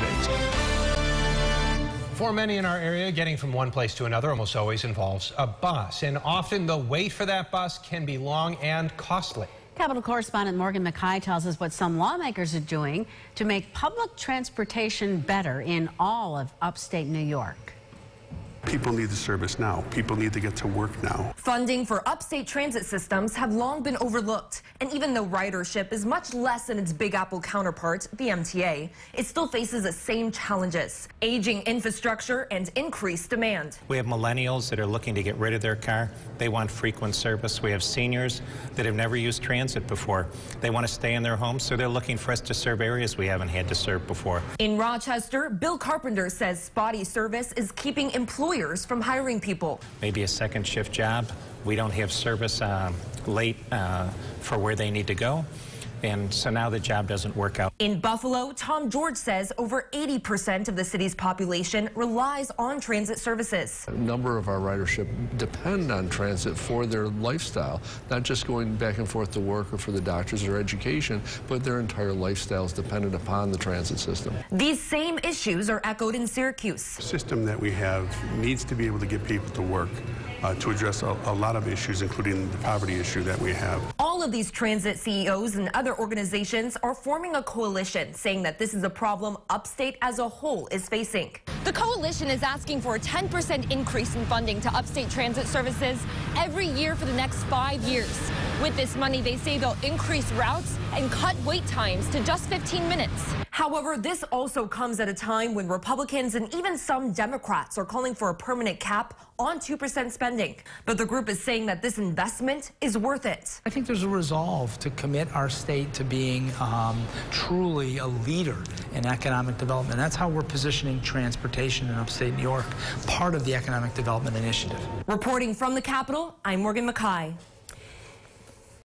News 8. For many in our area, getting from one place to another almost always involves a bus, and often the wait for that bus can be long and costly. Capitol correspondent Morgan Mackay tells us what some lawmakers are doing to make public transportation better in all of upstate New York. People need the service now. People need to get to work now. Funding for upstate transit systems have long been overlooked. And even though ridership is much less than its Big Apple counterpart, the MTA, it still faces the same challenges: aging infrastructure and increased demand. We have millennials that are looking to get rid of their car. They want frequent service. We have seniors that have never used transit before. They want to stay in their homes, so they're looking for us to serve areas we haven't had to serve before. In Rochester, Bill Carpenter says spotty service is keeping employers from hiring people. Maybe a second shift job. We don't have service late for where they need to go. And so now the job doesn't work out. In Buffalo, Tom George says over 80% of the city's population relies on transit services. A number of our ridership depend on transit for their lifestyle, not just going back and forth to work or for the doctors or education, but their entire lifestyle is dependent upon the transit system. These same issues are echoed in Syracuse. The system that we have needs to be able to get people to work to address a lot of issues, including the poverty issue that we have. All of these transit CEOs and other organizations are forming a coalition, saying that this is a problem Upstate as a whole is facing. The coalition is asking for a 10% increase in funding to upstate transit services every year for the next 5 years. With this money, they say they'll increase routes and cut wait times to just 15 minutes. However, this also comes at a time when Republicans and even some Democrats are calling for a permanent cap on 2% spending. But the group is saying that this investment is worth it. I think there's a resolve to commit our state to being truly a leader in economic development. That's how we're positioning transportation in upstate New York, part of the Economic Development Initiative. Reporting from the Capitol, I'm Morgan Mackay.